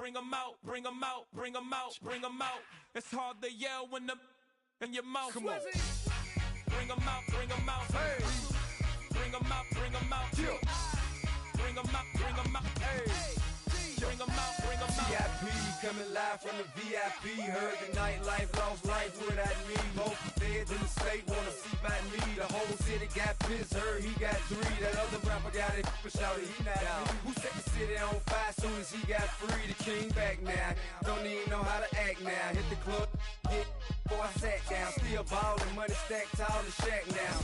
bring 'em out, bring 'em out, bring 'em out, bring 'em out. It's hard to yell when the in your mouth. Come on. Bring 'em out, bring 'em out. Hey. Bring 'em out, bring 'em out. Yeah. Bring 'em out, bring 'em out. Hey. Bring 'em out, bring 'em out. VIP coming live from the VIP. Heard the nightlife, lost life without me. Most feds in the state wanna see about me. The whole city got pissed, heard he got 3. That other rapper got it, but shouted he not out. Who set the city on fire soon as he got free? The king back now, don't even know how to act now. Hit the club, get before I sat down. Still ballin', money stacked tall in the shack now.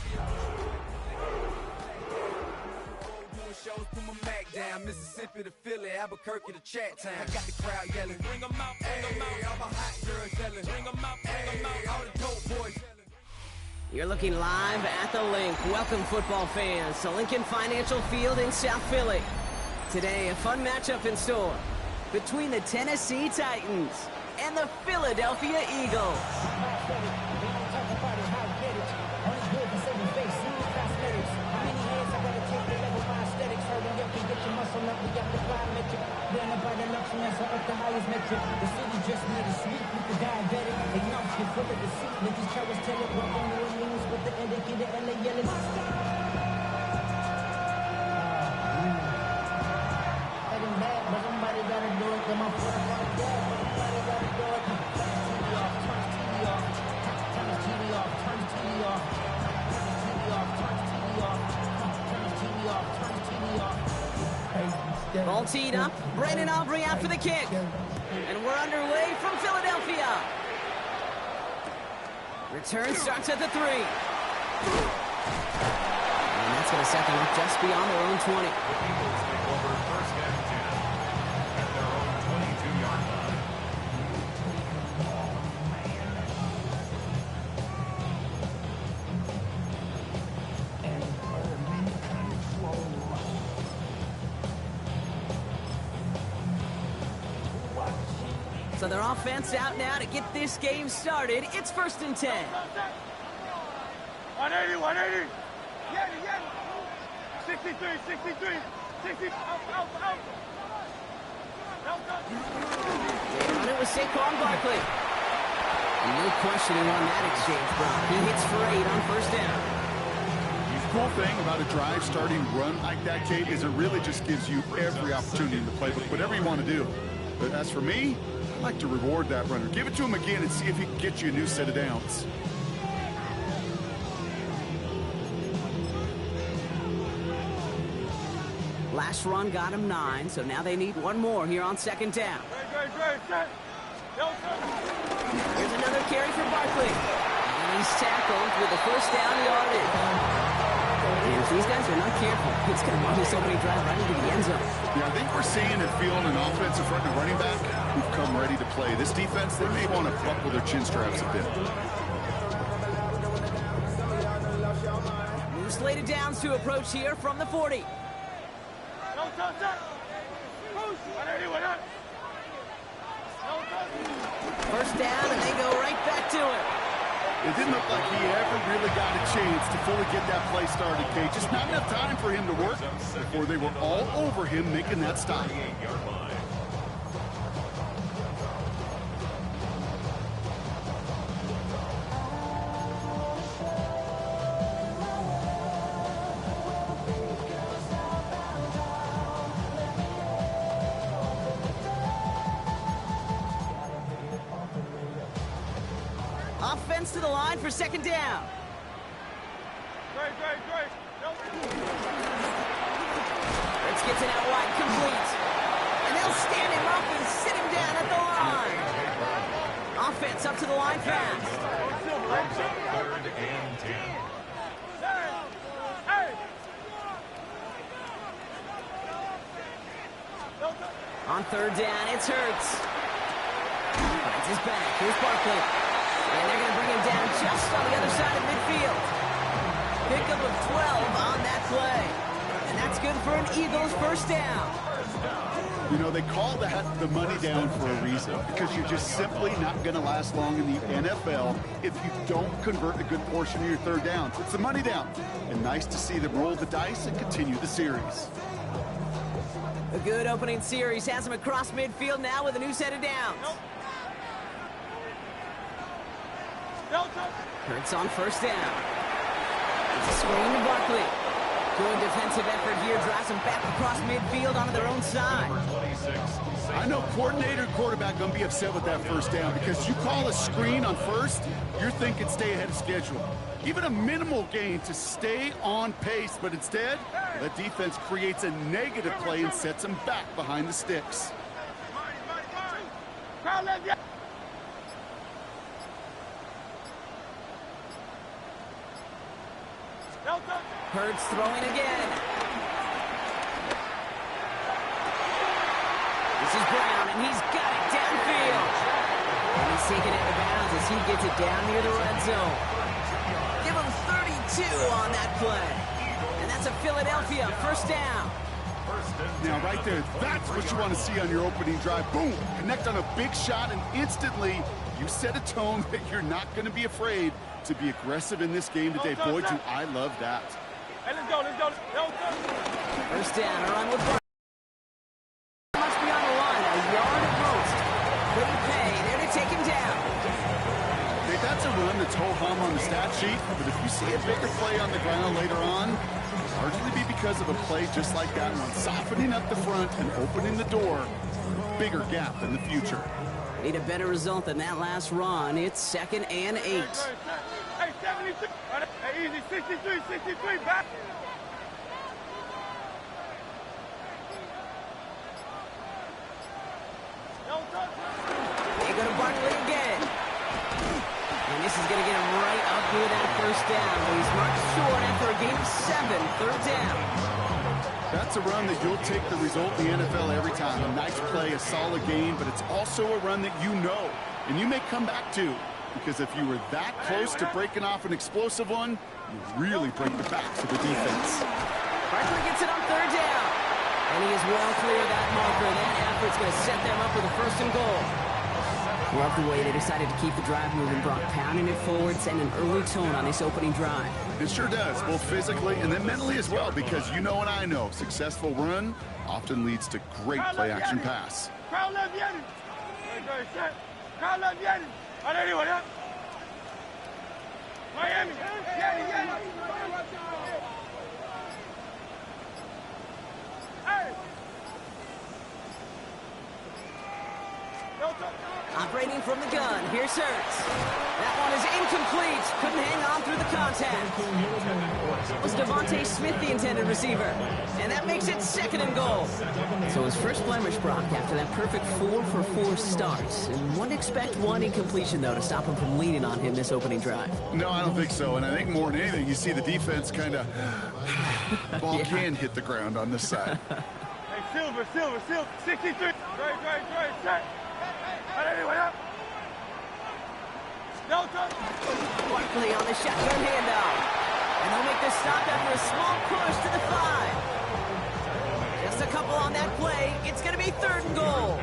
Shows, put my Mac down, Mississippi to Philly, Albuquerque to Chat Town. I got the crowd yelling, bring 'em out, bring 'em out. All my hot girls yelling, bring 'em out, bring 'em out. All the dope boys yelling. You're looking live at the Link. Welcome, football fans, to Lincoln Financial Field in South Philly. Today, a fun matchup in store between the Tennessee Titans and the Philadelphia Eagles. The city just made a sweep with the diabetic. They know shit full of deceit. Niggas try to tell it what they know it means, but the indicator and they yelling. Let him bad, but somebody gotta do it. Come on, put him on the dead, but somebody gotta do it. Turn his TV off, turn his TV off. Turn his TV off, turn his TV off. Turn his TV off, turn his TV off. Turn his TV off, turn his TV off. Ball teed up, Brandon Aubrey out for the kick. And we're underway from Philadelphia. Return starts at the 3. And that's going to set them up just beyond their own 20. The Eagles take over first and 10 at their own 22-yard line. So their offense out now to get this game started. It's first and 10. 180, 180. Yeah. 63, 60. Out. They run it with Saquon Barkley. And no questioning on that exchange, Brock. He hits for 8 on first down. The cool thing about a drive starting run like that, Kate, is it really just gives you every opportunity in the playbook, whatever you want to do. But as for me, I'd like to reward that runner. Give it to him again and see if he can get you a new set of downs. Last run got him 9, so now they need one more here on second down. Here's another carry for Barkley. And he's tackled with a first down yardage. And if these guys are not careful, it's going to run this opening drive right into the end zone. Yeah, I think we're seeing and feeling an offensive front and running back who've come ready to play. This defense, they may want to buckle their chin straps a bit. New slated downs to approach here from the 40. First down, and they go right back to it. It didn't look like he ever really got a chance to fully get that play started, Kate. Just not enough time for him to work before they were all over him making that stop. Offense to the line for second down. Let's get to that wide complete. And they'll stand him up and sit him down at the line. Offense up to the line fast. Third and 10. On third down, it's Hurts. Finds his back. Here's Barkley. And they're going to bring him down just on the other side of midfield. Pickup of 12 on that play. And that's good for an Eagles first down. You know, they call that the money down for a reason, because you're just simply not going to last long in the NFL if you don't convert a good portion of your third downs. It's the money down. And nice to see them roll the dice and continue the series. A good opening series has him across midfield now with a new set of downs. Hurts on first down. It's a screen to Barkley. Good defensive effort here drives them back across midfield onto their own side. I know coordinator and quarterback going to be upset with that first down because you call a screen on first, you're thinking stay ahead of schedule. Even a minimal gain to stay on pace, but instead, the defense creates a negative play and sets them back behind the sticks. Hurts throwing again. This is Brown, and he's got it downfield. And he's taken out of bounds as he gets it down near the red zone. Give him 32 on that play. And that's a Philadelphia first down. Now, right there, that's what you want to see on your opening drive. Boom! Connect on a big shot, and instantly you set a tone that you're not going to be afraid to be aggressive in this game today. Boy, do I love that. Hey, let's go. First down, a run with Brown. Much beyond the line, a yard at most. Couldn't pay, there to take him down. Okay, that's a run that's ho-hum on the stat sheet, but if you see a bigger play on the ground later on, it'll largely be because of a play just like that one, softening up the front and opening the door. Bigger gap in the future. Need a better result than that last run. It's 2nd and 8. Hey, 76. Hey, easy. 63, back. They go to Barkley again. And this is going to get him right up near that first down. But he's marked short after a gain of 7, third down. That's a run that you'll take the result in the NFL every time. A nice play, a solid game, but it's also a run that you know and you may come back to, because if you were that close to breaking off an explosive one, you really break the backs of the defense. Barkley gets it on third down. And he is well clear of that marker. That effort's going to set them up with a 1st and goal. Love the way they decided to keep the drive moving. Brock pounding it forward, sending an early tone on this opening drive. It sure does, both physically and then mentally as well, because you know and I know, successful run often leads to great play-action pass. Crowd left Yanni. Very set. Crowd left Yanni. On anyone, yeah? Miami. Yanni. Hey. Operating from the gun, here's Hurts. That one is incomplete. Couldn't hang on through the contact. It was Devontae Smith, the intended receiver. And that makes it 2nd and goal. So his first blemish, Brock, after that perfect 4-for-4 start. And wouldn't expect one incompletion, though, to stop him from leaning on him this opening drive. No, I don't think so. And I think more than anything, you see the defense kind of... ball can hit the ground on this side. Hey, Silver. 63. Right, set. Anyway, up. Barkley on the shotgun handoff. And they'll make the stop after a small push to the 5. Just a couple on that play. It's going to be 3rd and goal.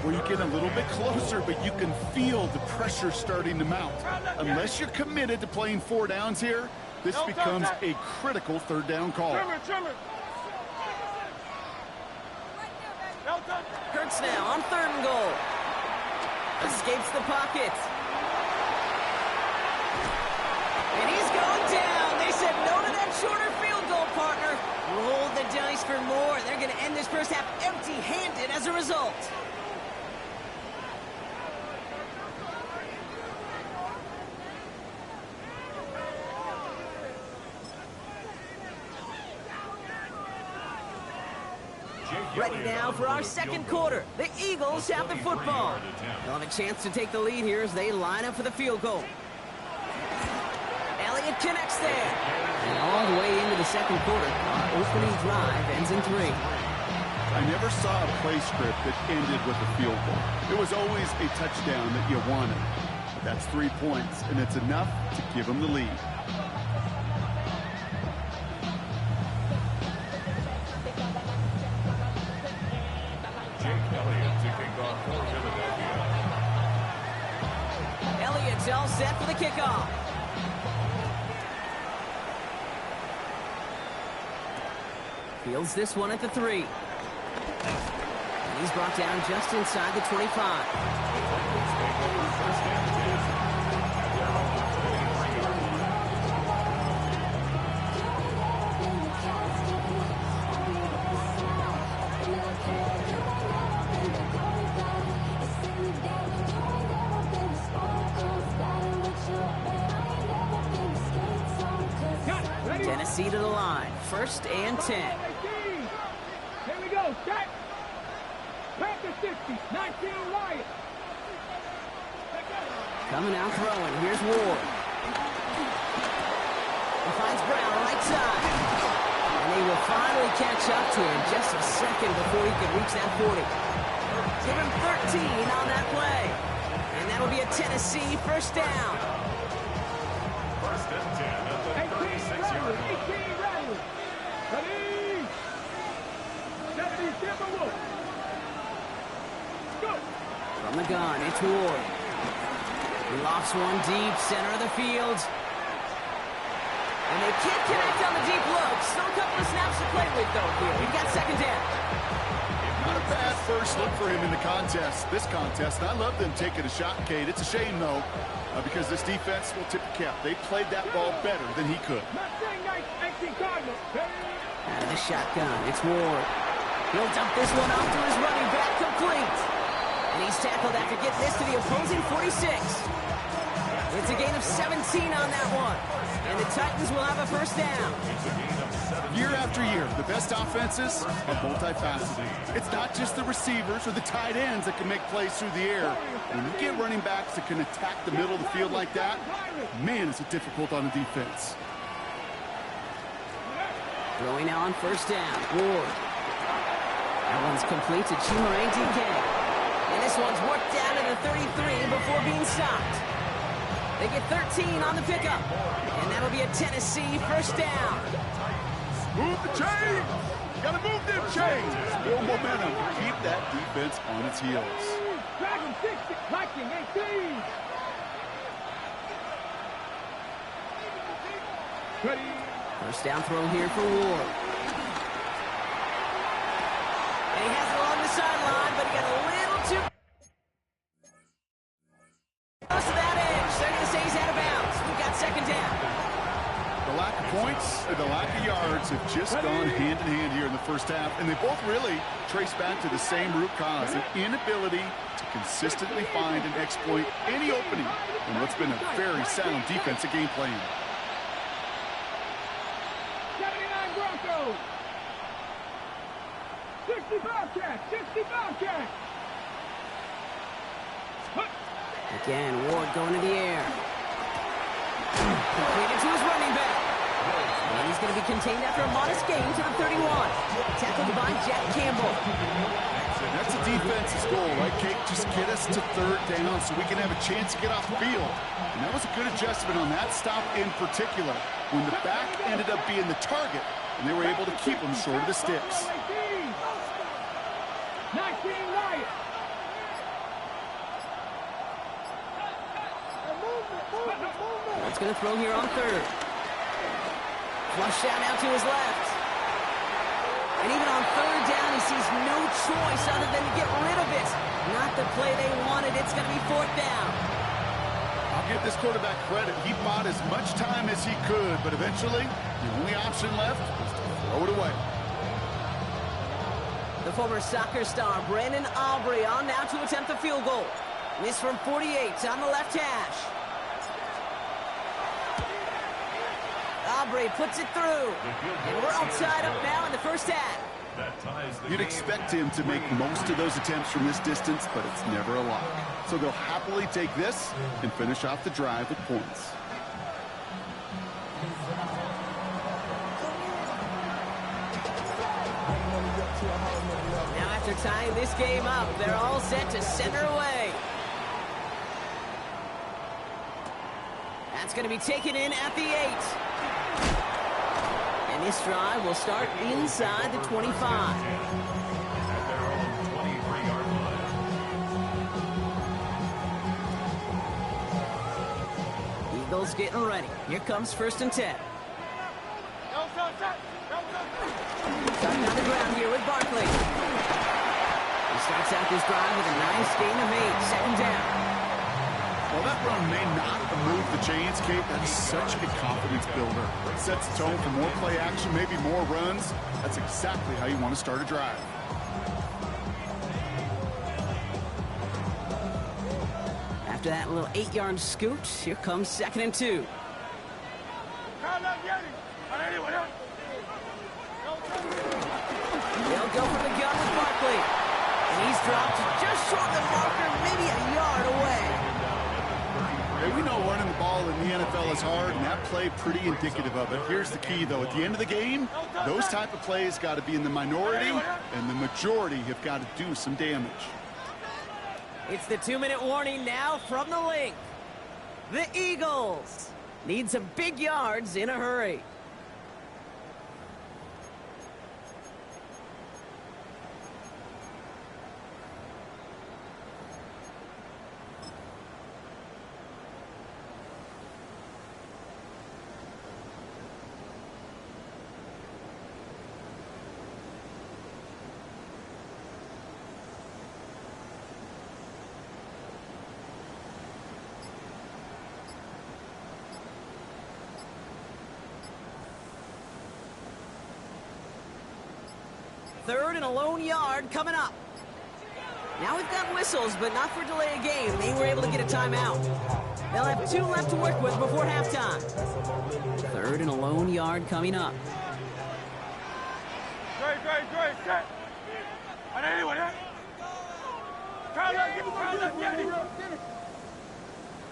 Well, you get a little bit closer, but you can feel the pressure starting to mount. Unless you're committed to playing 4 downs here, this becomes a critical 3rd down call. Trimmer. Hurts now on 3rd and goal. Escapes the pocket. And he's going down. They said no to that shorter field goal, partner. Roll the dice for more. They're going to end this first half empty-handed as a result. Ready now for our 2nd quarter. The Eagles have the football. They'll have a chance to take the lead here as they line up for the field goal. Elliott connects there. And all the way into the 2nd quarter, our opening drive ends in 3. I never saw a play script that ended with a field goal. It was always a touchdown that you wanted. But that's 3 points, and it's enough to give them the lead. Elliott's all set for the kickoff. Fields this one at the 3. And he's brought down just inside the 25. Tennessee to the line. 1st and 10. Here we go. Set. Back to 60. 19 Wyatt. Coming out throwing. Here's Ward. He finds Brown right side. And they will finally catch up to him just a second before he could reach that 40. Give him 13 on that play. And that'll be a Tennessee 1st down. 1st and 10 at the 36-yard line. 18 Rattler. Ready. 70 Timberwolves. Go. From the gun, it's Ward. He lofts one deep, center of the field. And they can't connect on the deep look. Still a couple of snaps to play with, though, here. We've got 2nd down. Not a bad first look for him in the this contest. And I love them taking a shot, Kate. It's a shame, though, because this defense will tip the cap. They played that ball better than he could. Not saying 19 Cardinals. Out of the shotgun, it's Ward. He'll dump this one off to his running back, complete. And he's tackled after getting this to the opposing 46. It's a gain of 17 on that one. And the Titans will have a 1st down. Year after year, the best offenses are multifaceted. It's not just the receivers or the tight ends that can make plays through the air. When you get running backs that can attack the middle of the field like that, man, is it difficult on the defense. Throwing now on 1st down, Ward. That one's complete to Chimere DK. And this one's worked down to the 33 before being stopped. They get 13 on the pickup. And that'll be a Tennessee 1st down. Move the chains! Gotta move them chains! More momentum. Keep that defense on its heels. Dragon 60. Viking 18. Ready. 1st down throw here for Ward. And he has it along the sideline, but he got a little too close to that edge. They're going to say he's out of bounds. We've got 2nd down. The lack of points and the lack of yards have just gone hand in hand here in the 1st half, and they both really trace back to the same root cause, an inability to consistently find and exploit any opening in what's been a very sound defensive game plan. 79 Broncos. 60 Bobcats. 60 Bobcats. Again, Ward going to the air. Completed to his running back. And he's going to be contained after a modest gain to the 31. Tackled by Jack Campbell. That's a defense's goal, right, Kate? Just get us to 3rd down so we can have a chance to get off the field. And that was a good adjustment on that stop in particular, when the back ended up being the target, and they were able to keep him short of the sticks. 19 Wyatt. It's going to throw here on 3rd. Flush out now to his left. And even on 3rd down, he sees no choice other than to get rid of it. Not the play they wanted. It's going to be 4th down. I'll give this quarterback credit. He bought as much time as he could, but eventually, the only option left was to throw it away. The former soccer star, Brandon Aubrey, on now to attempt the field goal. Miss from 48 on the left hash. Aubrey puts it through. And we're all tied up now in the 1st half. You'd expect him to make most of those attempts from this distance, but it's never a lock. So they'll happily take this and finish off the drive with points. Now after tying this game up, they're all set to center away. That's going to be taken in at the 8. And this drive will start inside the 25. At their own 23-yard line. Eagles getting ready. Here comes 1st and 10. Go, Starting on the ground here with Barkley. He starts out this drive with a nice gain of 8. Second down. Well, that run may not have moved the chains, Kate. That is such a confidence builder. It sets the tone for more play action, maybe more runs. That's exactly how you want to start a drive. After that little 8-yard scoot, here comes 2nd and 2. They'll go for the gun with Barkley. And he's dropped just short of the marker, maybe a yard away. Hey, we know running the ball in the NFL is hard, and that play pretty indicative of it. Here's the key, though. At the end of the game, those type of plays got to be in the minority, and the majority have got to do some damage. It's the 2-minute warning now from the link. The Eagles need some big yards in a hurry. Third and a lone yard coming up. Now we've got whistles, but not for delay of game. They were able to get a timeout. They'll have 2 left to work with before halftime. Third and a lone yard coming up. Set.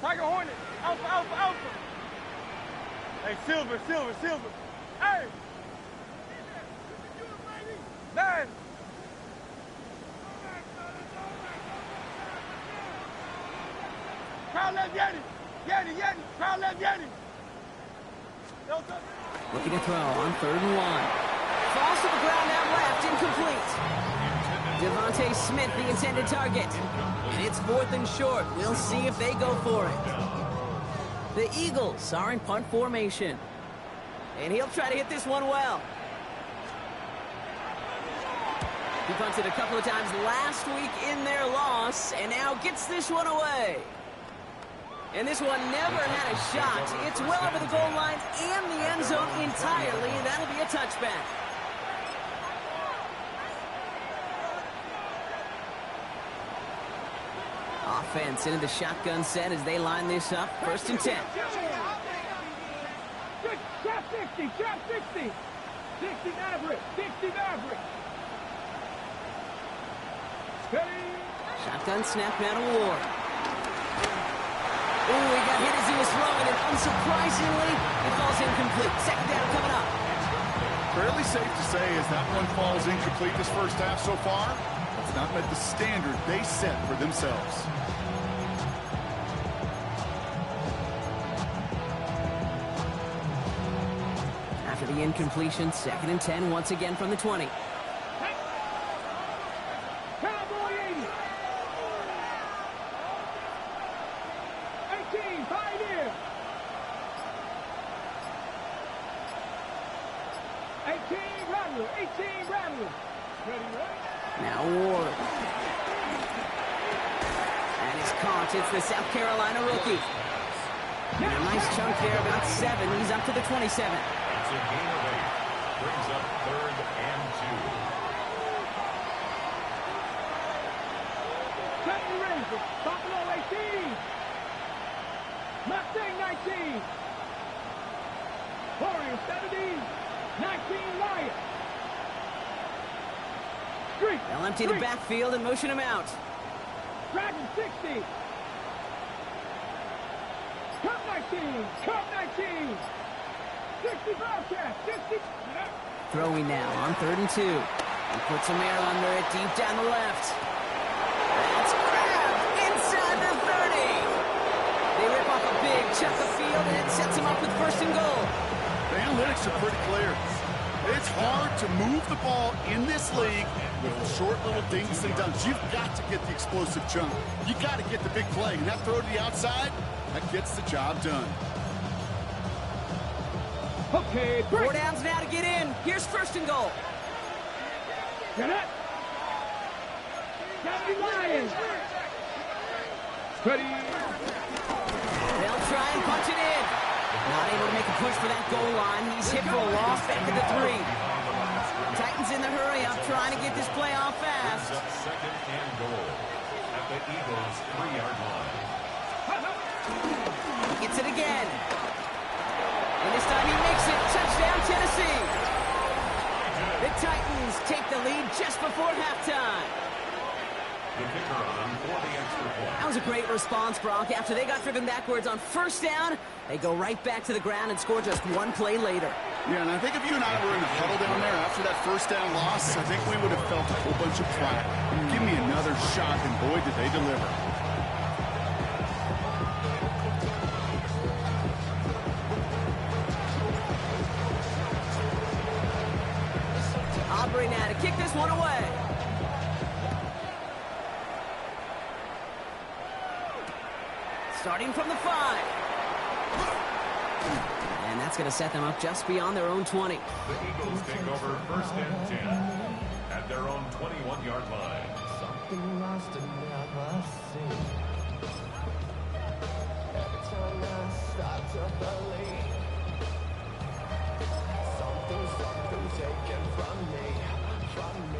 Tiger Hornet. Alpha. Hey, Silver. Hey! Man! Crowd left Yeti! Crowd left Yeti! Looking to throw on 3rd and 1. Falls to the ground out left, incomplete. Devontae Smith, the intended target. And it's 4th and short. We'll see if they go for it. The Eagles are in punt formation. And he'll try to hit this one well. He punted a couple of times last week in their loss, and now gets this one away. And this one never had a shot. It's well over the goal line and the end zone entirely, and that'll be a touchback. Offense into the shotgun set as they line this up. 1st and 10. Trap 60. 60 Maverick. Shotgun snap now to Ward. Ooh, he got hit as he was throwing, and unsurprisingly, it falls incomplete. 2nd down coming up. Fairly safe to say as that one falls incomplete this first half so far, it's not met the standard they set for themselves. After the incompletion, 2nd and 10 once again from the 20. Cowboy 80. 18, Pioneer. 18, Rattler. Now Ward. And it's caught. It's the South Carolina rookie. And a nice chunk there, about 7. He's up to the 27. It's a gain of 8. Brings up 3rd and 2. Kenny Razor, Buffalo 18. Mustang 19. Warrior 17. 19 Lion. Street. They'll empty the backfield and motion him out. Dragon 60. Cup 19. 60 Bobcat. 60. Throwing now on 3rd and 2. He puts some air under it deep down the left. That's grabbed inside the 30. They rip off a big chunk of field, and it sets him up with 1st and goal. The analytics are pretty clear. It's hard to move the ball in this league with short little dings and dunks. You've got to get the explosive chunk. You got to get the big play. And that throw to the outside, that gets the job done. Okay, 4 downs now to get in. Here's 1st and goal. Get it. Gotta be lying. Ready. They'll try and punch it in. Not able to make a push for that goal line. He's hit for a loss back at the 3. Titans in the hurry up, trying to get this play off fast. Second and goal at the Eagles' 3-yard line. Gets it again. And this time he makes it. Touchdown, Tennessee. The Titans take the lead just before halftime. The kicker on for the extra point. That was a great response, Brock. After they got driven backwards on first down, they go right back to the ground and score just one play later. Yeah, and I think if you and I were in a huddle down there after that first down loss, I think we would have felt a whole bunch of pride. Give me another shot, and boy, did they deliver. Aubrey now to kick this one away. Starting from the 5. And that's going to set them up just beyond their own 20. The Eagles take over first and 10 at their own 21-yard line. Something lost and never seen. Every time I start to believe something taken from me.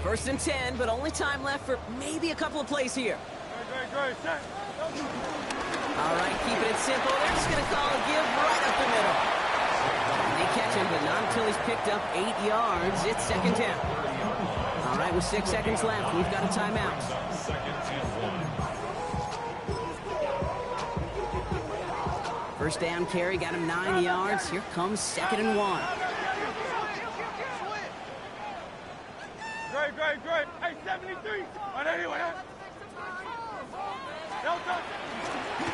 First and 10, but only time left for maybe a couple of plays here. All right, keeping it simple. They're just going to call a give right up the middle. They catch him, but not until he's picked up 8 yards. It's second down. All right, with 6 seconds left, we've got a timeout. Second and 1. First down carry, got him 9 yards. Here comes second and 1. Great. Hey, 73. On anyone, huh?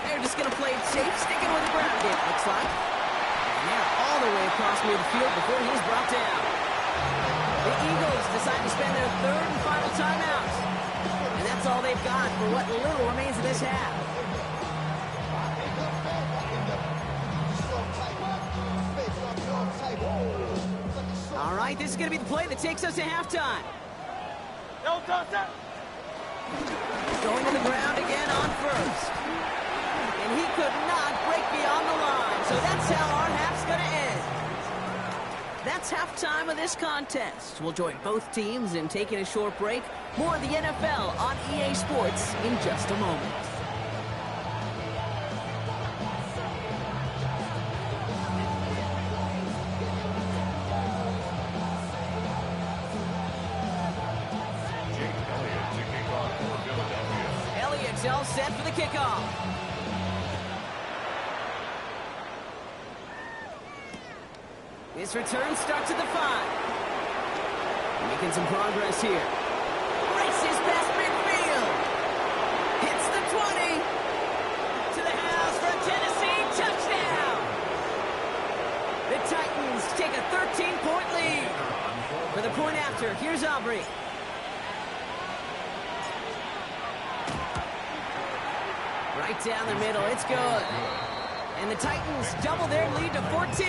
They're just going to play it safe, sticking with the ground game, looks like. And they're all the way across midfield before he's brought down. The Eagles decide to spend their third and final timeout. And that's all they've got for what little remains of this half. All right, this is going to be the play that takes us to halftime. Going to the ground again on first. And he could not break beyond the line. So that's how our half's going to end. That's halftime of this contest. We'll join both teams in taking a short break. More of the NFL on EA Sports in just a moment. All set for the kickoff. His return starts at the 5. Making some progress here. Races past midfield. Hits the 20. To the house for a Tennessee touchdown. The Titans take a 13-point lead. For the point after, here's Aubrey. Right down the middle, it's good. And the Titans double their lead to 14. Eagles 3.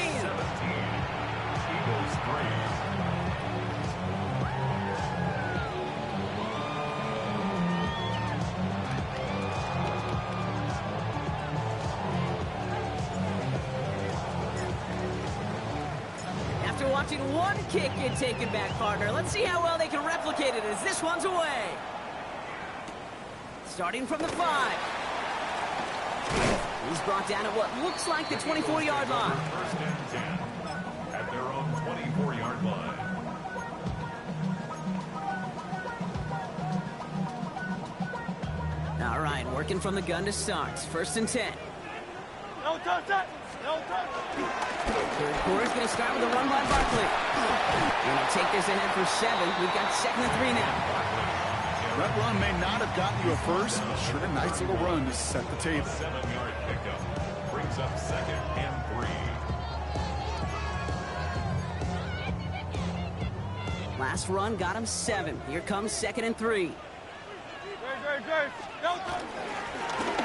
After watching one kick get taken back, partner, let's see how well they can replicate it as this one's away. Starting from the 5. He's brought down at what looks like the 24-yard line. First and 10 at their own 24-yard line. All right, working from the gun to start. First and 10. No touch. Third quarter's going to start with a run by Barkley. Going to take this ahead for 7. We've got second and 3 now. That run may not have gotten you a first, but sure a nice little run to set the table. 7-yard pickup brings up second and 3. Last run got him 7. Here comes second and 3.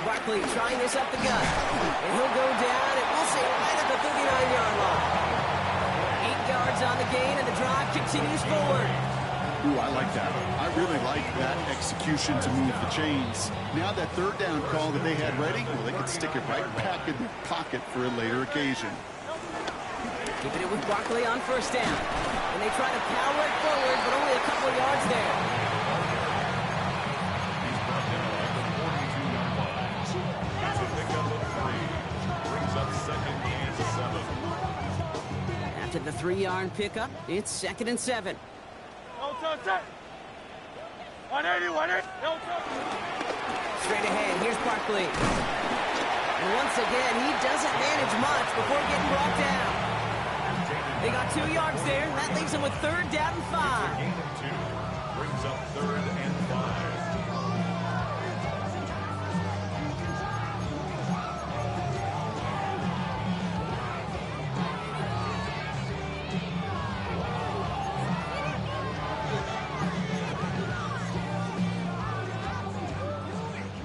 Barkley trying this up the gut. And he'll go down, and we'll say right at the 39-yard line. 8 yards on the gain, and the drive continues forward. Ooh, I like that. I really like that execution to move the chains. Now that third down call that they had ready, well, they could stick it right back in their pocket for a later occasion. Keeping it with Barkley on first down. And they try to power it forward, but only a couple of yards there. He's brought down at the 42-yard line. It's a pickup of 3. Brings up second and 7. After the 3-yard pickup, it's 2nd and 7. Straight ahead, here's Barkley. And once again, he doesn't manage much before getting brought down. They got 2 yards there. That leaves them with 3rd down and 5. Gain of 2. Brings up 3rd and 5.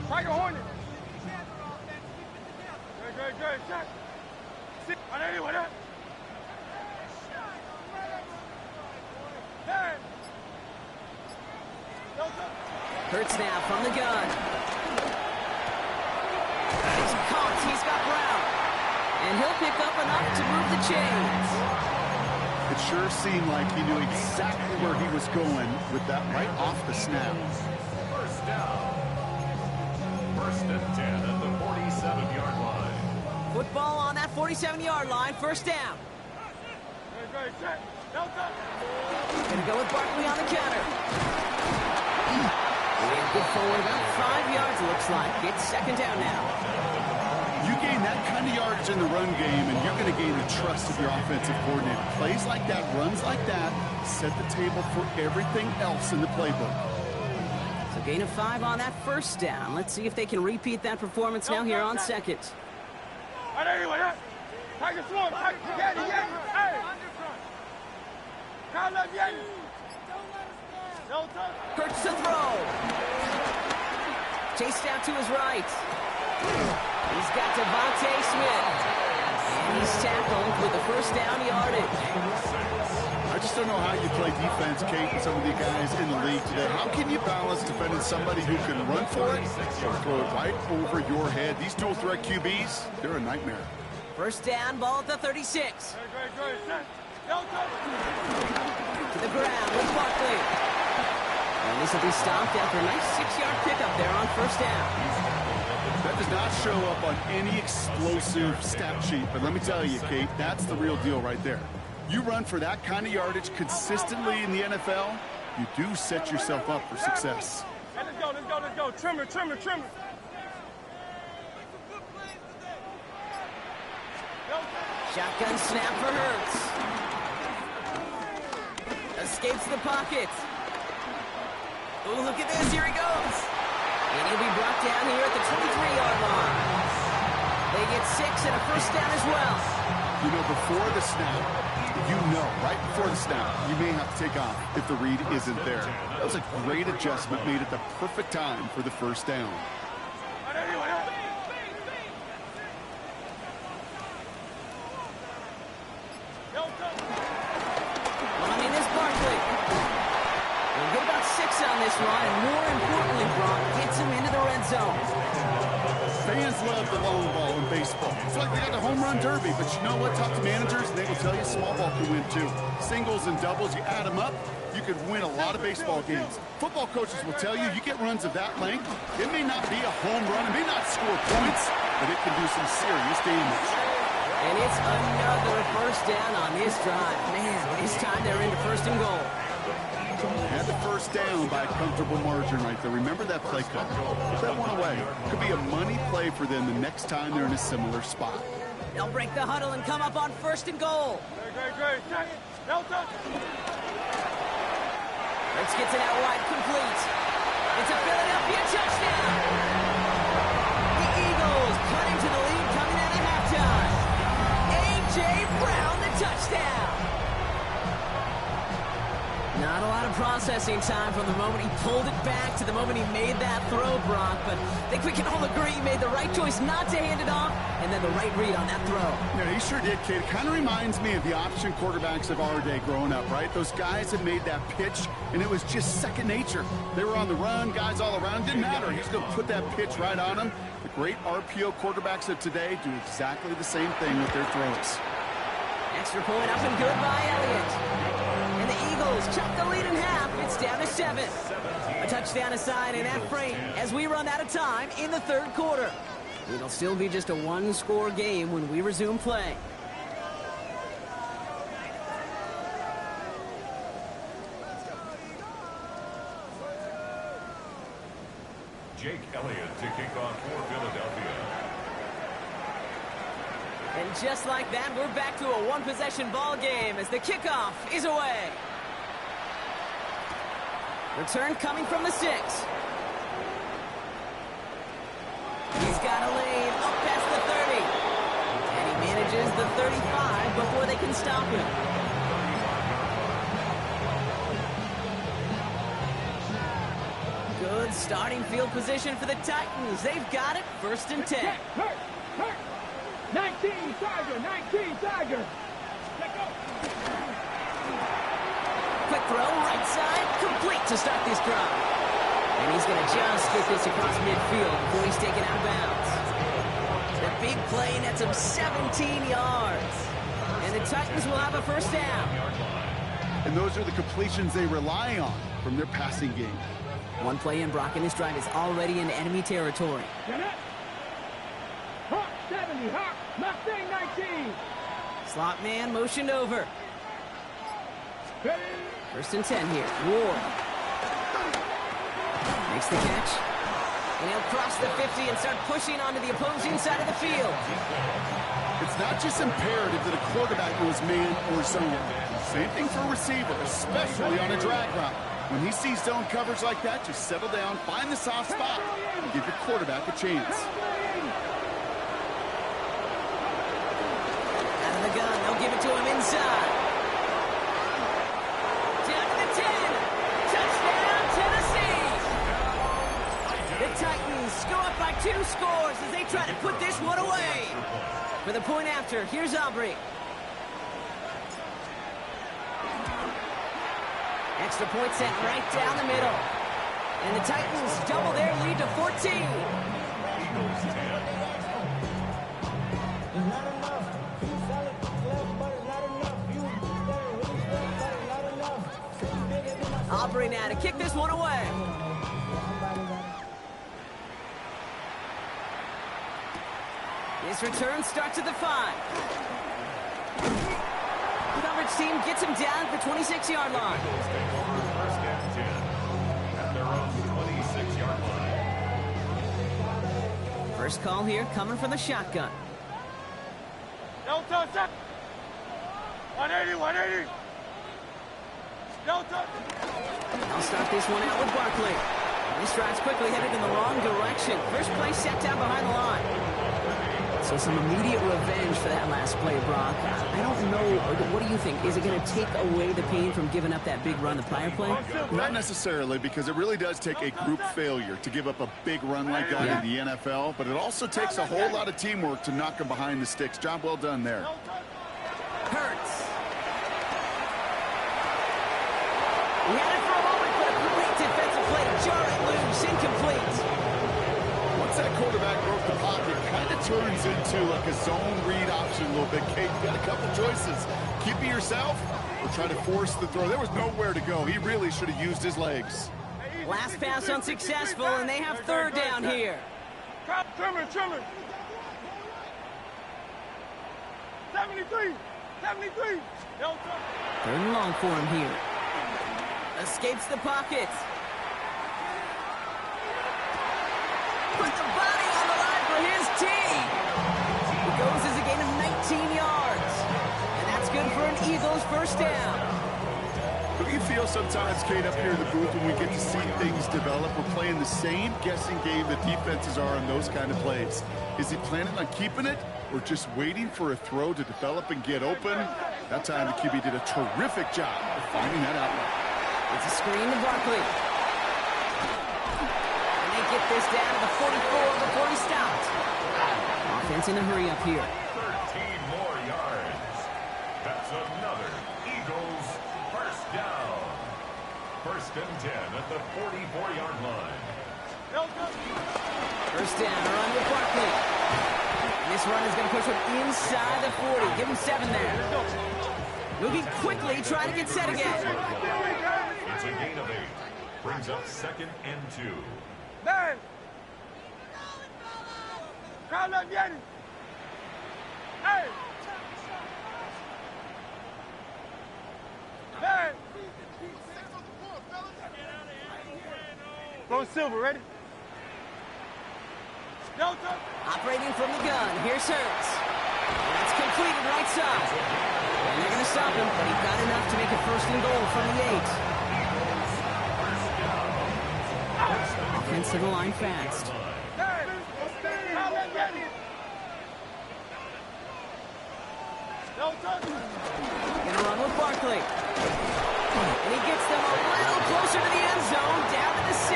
Tiger Hornet. Good. Sit. On anyone up. Hurts now from the gun. He's caught. He's got Brown. And he'll pick up enough to move the chains. It sure seemed like he knew exactly where he was going with that right off the snap. First down. 1st and 10 at the 47-yard line. Football on that 47-yard line. First down. Gonna go with Barkley on the counter. And good forward about 5 yards, it looks like. It's 2nd down now. You gain that kind of yardage in the run game, and you're going to gain the trust of your offensive coordinator. Plays like that, runs like that, set the table for everything else in the playbook. So gain of 5 on that first down. Let's see if they can repeat that performance now here on 2nd. Tiger Swarm, Tiger, hey! Kyle up, Hurts to throw. Chased out to his right. He's got Devontae Smith. And he's tackled with the first down yardage. I just don't know how you play defense, Kate, and some of the guys in the league today. How can you balance defending somebody who can run for it or throw it right over your head? These dual threat QBs, they're a nightmare. First down, ball at the 36. To the ground with Barkley. And this will be stopped after a nice 6-yard pickup there on first down. That does not show up on any explosive stat sheet, but let me tell you, Kate, that's the real deal right there. You run for that kind of yardage consistently in the NFL, you do set yourself up for success. Hey, let's go. Trimmer. Shotgun snap for Hurts. Escapes the pocket. Oh, look at this. Here he goes. And he'll be brought down here at the 23-yard line. They get 6 and a first down as well. You know, before the snap, right before the snap, you may have to take off if the read isn't there. That was a great adjustment made at the perfect time for the first down. On this run, and more importantly, Brock gets him into the red zone. Fans love the long ball in baseball. It's like they got the home run derby, but you know what? Talk to managers, and they will tell you small ball can win too. Singles and doubles, you add them up, you could win a lot of baseball games. Football coaches will tell you get runs of that length. It may not be a home run, it may not score points, but it can do some serious damage. And it's another first down on this drive. Man, this time they're into 1st and goal. Had the first down by a comfortable margin right there. Remember that play cut. Put that one away. Could be a money play for them the next time they're in a similar spot. They'll break the huddle and come up on 1st and goal. Great. Hurts gets it out wide, complete. It's a Philadelphia touchdown. The Eagles cut into the lead coming out of halftime. A.J. Brown, the touchdown. Not a lot of processing time from the moment he pulled it back to the moment he made that throw, Brock. But I think we can all agree he made the right choice not to hand it off, and then the right read on that throw. Yeah, he sure did, kid. It kind of reminds me of the option quarterbacks of our day growing up, right? Those guys that made that pitch, and it was just second nature. They were on the run, guys all around. Didn't matter. He's going to put that pitch right on them. The great RPO quarterbacks of today do exactly the same thing with their throws. Extra point up and good by Elliott. And the Eagles chop the lead in half. It's down to 7. A touchdown aside in that frame as we run out of time in the third quarter. It'll still be just a one-score game when we resume play. Jake Elliott to kick off for Philadelphia. And just like that, we're back to a one-possession ball game as the kickoff is away. Return coming from the 6. He's got a lane up past the 30. And he manages the 35 before they can stop him. Good starting field position for the Titans. They've got it, 1st and 10. Hurt. 19, Tiger. 19, Tiger. Let go. Quick throw, right side, complete to start this drive. And he's going to just get this across midfield before he's taken out of bounds. The big play nets him 17 yards. And the Titans will have a 1st down. And those are the completions they rely on from their passing game. One play in, Brock, and this drive is already in enemy territory. Hawk 70, Hawk, Mustang 19. Slot man motioned over. 1st and 10 here. Ward makes the catch. And he'll cross the 50 and start pushing onto the opposing side of the field. It's not just imperative that a quarterback knows man or zone. Same thing for a receiver, especially on a drag route. When he sees zone coverage like that, just settle down, find the soft spot, and give your quarterback a chance. Out of the gun, they'll give it to him inside. Down to the 10. Touchdown, Tennessee. The Titans go up by 2 scores as they try to put this one away. For the point after, here's Aubrey. Extra point set right down the middle. And the Titans double their lead to 14. Aubrey now to kick this one away. This return starts at the 5. The coverage team gets him down at the 26-yard line. First and 10 at their own 26-yard line. First call here coming from the shotgun. Delta, 180. Delta. I'll start this one out with Barkley. This drive's quickly headed in the wrong direction. First play set down behind the line. So some immediate revenge for that last play, Brock. I don't know, what do you think? Is it going to take away the pain from giving up that big run the prior play? Not necessarily, because it really does take a group failure to give up a big run like that in the NFL, but it also takes a whole lot of teamwork to knock them behind the sticks. Job well done there. Hurts. He had it for a moment, but a great defensive play to jar it loose, incomplete. Once that quarterback broke the pocket, kind of turns into like a zone read option a little bit. Kate, you got a couple choices. Keep it yourself or try to force the throw. There was nowhere to go. He really should have used his legs. Last pass unsuccessful, and they have 3rd down here. Trimmer. 73. Delta. 3rd and long for him here. Escapes the pocket. Put the body on the line for his team. It goes as a gain of 19 yards. And that's good for an Eagles 1st down. Don't you feel sometimes, Kate, up here in the booth when we get to see things develop? We're playing the same guessing game that defenses are on those kind of plays. Is he planning on keeping it or just waiting for a throw to develop and get open? That time the QB did a terrific job of finding that outlet. It's a screen to Barkley. And they get this down to the 44 before he stopped. Offense in a hurry up here. 13 more yards. That's another Eagles first down. First and 10 at the 44-yard line. First down, run with Barkley. And this run is going to push him inside the 40. Give him 7 there. Moving quickly, trying to get set again. It's a gain of 8. Brings up 2nd and 2. Man! Call up Yeti! Hey! Man! Go Silver, ready? Operating from the gun. Here's Hurts. That's completed right side. And they're going to stop him, but he got enough to make it 1st and goal from the 8. Offense to the line fast. Gonna run with Barkley. And he gets them a little closer to the end zone, down to the 6.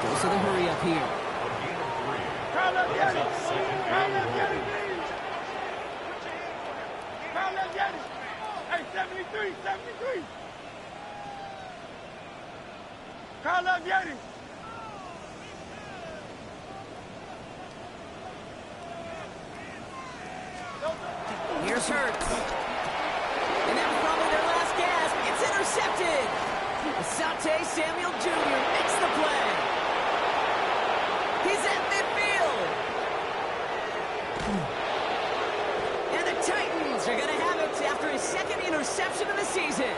Goes to the hurry up here. Hey, 73, 73. Call up Yeti. Here's Hurts. And that was probably their last gasp. It's intercepted. Asante Samuel Jr. makes the play. He's at midfield. And the Titans are going to have it after his 2nd interception of the season.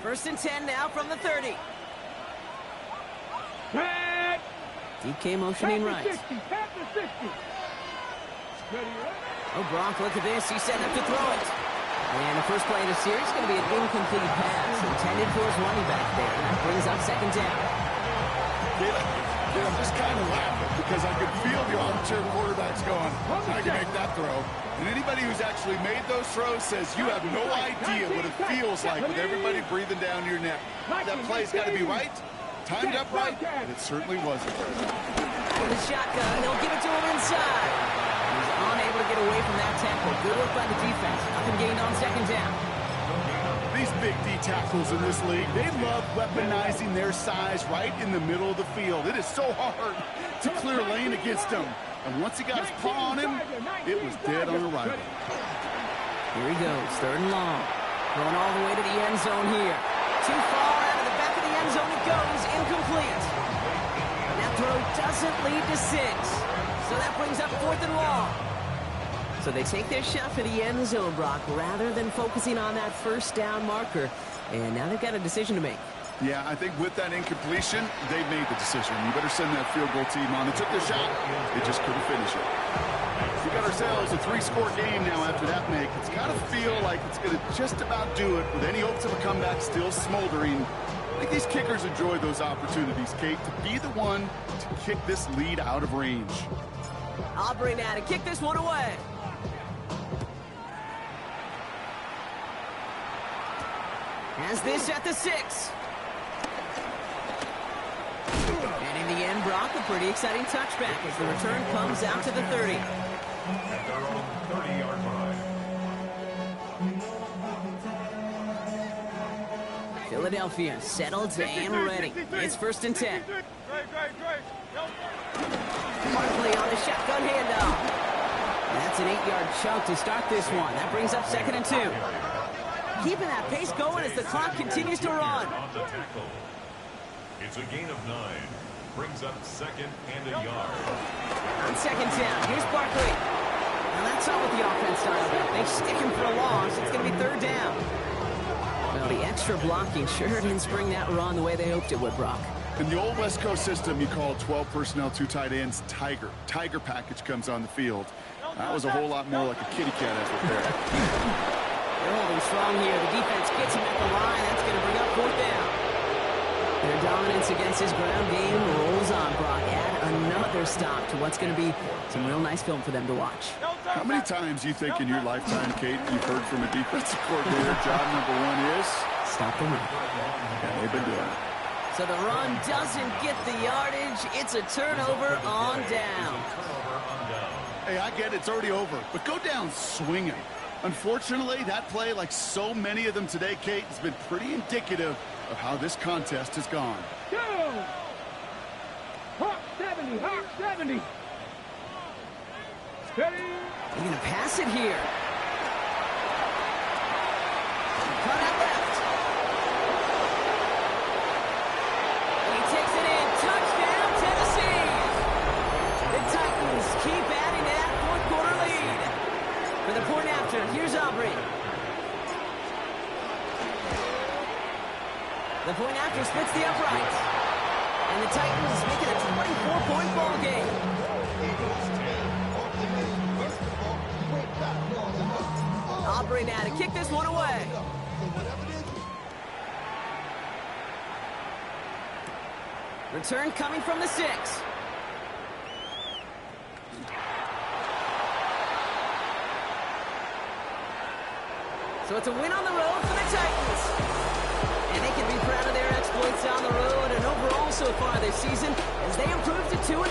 First and 10 now from the 30. Pat! DK motioning right. Pat the 60. Oh, Gronk, look at this. He's setting up to throw it. And the first play of the series is going to be an incomplete pass intended for his running back there. That brings up 2nd down. I'm just kind of laughing because I could feel the armchair quarterbacks going, I can make that throw. And anybody who's actually made those throws says you have no idea what it feels like with everybody breathing down your neck. That play's got to be right, timed up right, and it certainly wasn't. With a shotgun, he'll give it to him inside. He's unable to get away from that tackle. Good work by the defense. Nothing gained on 2nd down. These big D tackles in this league, they love weaponizing their size right in the middle of the field. It is so hard to clear lane against him. And once he got his paw on him, it was dead on arrival. Here he goes, 3rd and long. Going all the way to the end zone here. Too far out of the back of the end zone it goes, incomplete. And that throw doesn't lead to 6. So that brings up 4th and long. So they take their shot for the end zone, Brock, rather than focusing on that 1st down marker. And now they've got a decision to make. Yeah, I think with that incompletion, they made the decision. You better send that field goal team on. They took their shot. They just couldn't finish it. We got ourselves a 3-score game now after that make. It's got to feel like it's going to just about do it with any hopes of a comeback still smoldering. I think these kickers enjoy those opportunities, Kate, to be the one to kick this lead out of range. Aubrey now to kick this one away. Has this at the 6. And in the end, Brock, a pretty exciting touchback as the return comes out to the 30. At their own 30-yard line. Philadelphia settled and ready. It's 1st and 10. Barkley on the shotgun handoff. That's an 8-yard chunk to start this one. That brings up 2nd and 2. Keeping that pace going as the clock continues to run. It's a gain of 9. Brings up 2nd and a yard. On 2nd down, here's Barkley. Now that's not what the offense started with. They stick him for a loss. It's going to be 3rd down. Well, the extra blocking sure didn't spring that run the way they hoped it would, Brock. In the old West Coast system, you call 12 personnel, 2 tight ends, Tiger. Tiger package comes on the field. That was a whole lot more like a kitty cat effort there. They're holding strong here. The defense gets him at the line. That's going to bring up 4th down. Their dominance against his ground game rolls on, Brock. Add another stop to what's going to be some real nice film for them to watch. How many times do you think in your lifetime, Kate, you've heard from a defensive coordinator, job number 1 is? Stop the run. Yeah, they've been doing it. So the run doesn't get the yardage. It's a turnover on down. Hey, I get it. It's already over. But go down swinging. Unfortunately, that play, like so many of them today, Kate, has been pretty indicative of how this contest has gone. Go! Hawk 70, Hawk 70. Steady. They're going to pass it here. Cut out left. He takes it in. Touchdown, Tennessee. The Titans keep adding to that 4th quarter lead. For the point after, here's Aubrey. The point after splits the uprights. And the Titans make it a 24-point ball game. Aubrey now to kick this one away. Return coming from the 6. So it's a win on the road for the Titans. And they can be proud of their exploits down the road and overall so far this season as they improve to 2-0.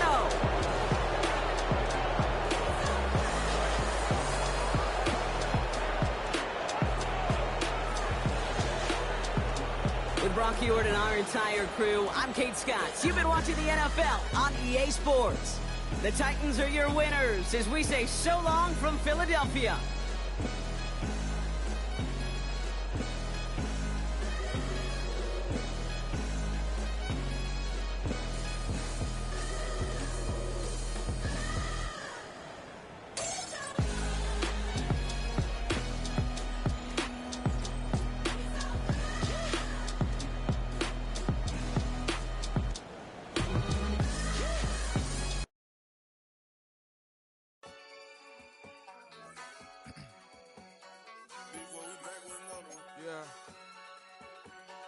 With Brock Ewart and our entire crew, I'm Kate Scott. You've been watching the NFL on EA Sports. The Titans are your winners as we say so long from Philadelphia.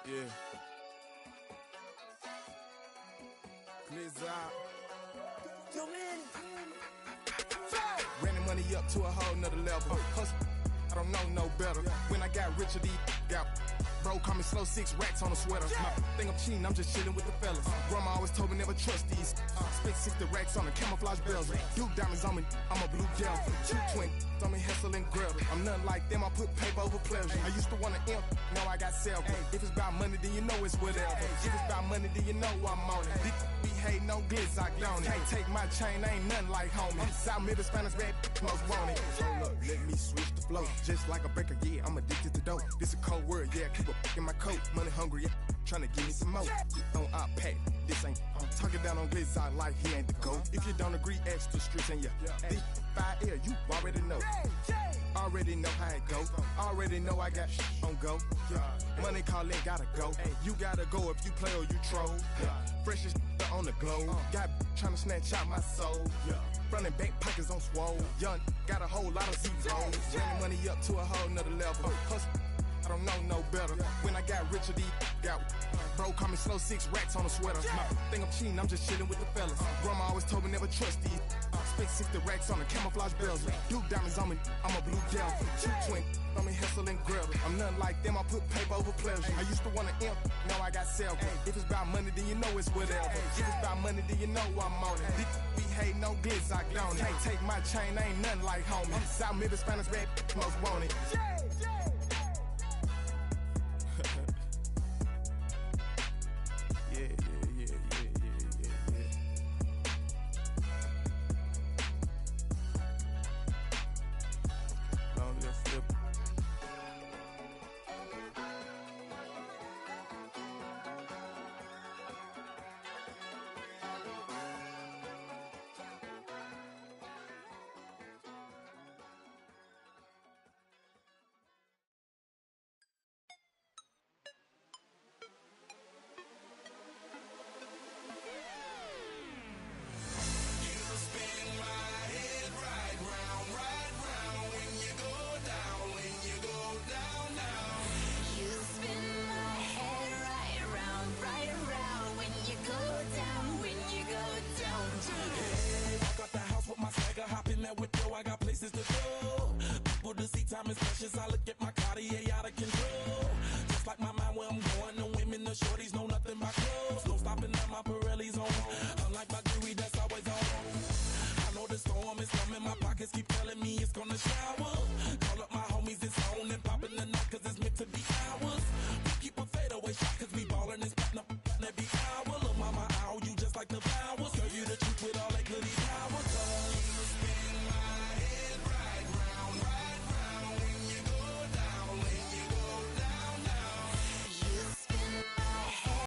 Yeah. Blizzard. Yo, man. Ran the money up to a whole nother level. Hustle, I don't know no better. When I got richer, got bro, call me slow 6 racks on a sweater. My thing I'm cheating, I'm just chilling with the fellas. Grandma always told me never trust these. Spent 60 racks on the camouflage bells. Duke diamonds on me, I'm a blue devil. 2 twin on me, Hessel and Gretel. I'm nothing like them, I put paper over pleasure. I used to want to imp, now I got self. If it's about money, then you know it's whatever. If it's about money, then you know I'm on it. These be hating on glitz, I don't it. Can't take my chain, I ain't nothing like homie. South Middle Spanish bad most want it. Hold up, let me switch the flow. Just like a breaker, yeah, I'm addicted to dope. This a cold word, yeah, keep a in my coat. Money hungry, yeah, tryna give me some more. On our pack, this ain't talking down on glitz, I like he ain't the goat. If you don't agree, ask the streets and these 5 air, you already know. Already know how it go. Already know I got on go. Money calling, gotta go. You gotta go if you play or you troll. Freshest on the globe. Got tryna snatch out my soul. Running back pockets on swole. Young, got a whole lot of zeros. Running money up to a whole nother level. Hustle, I don't know no better. When I got richer, got bro, call me slow 6 racks on a sweater. My thing I'm cheating, I'm just chilling with the fellas. Grandma always told me never trust these. Spent 60 racks on the camouflage bells. Duke diamonds on me, I'm a blue devil. 2 twin on me, Hessel and Gretel. I'm nothing like them, I put paper over pleasure. I used to want to imp, now I got self. If it's about money, then you know it's whatever. If it's about money, then you know I'm on it. These be hating no glitz, I don't it. Can't take my chain, I ain't nothing like homie. South Middle Spanish bad most want it.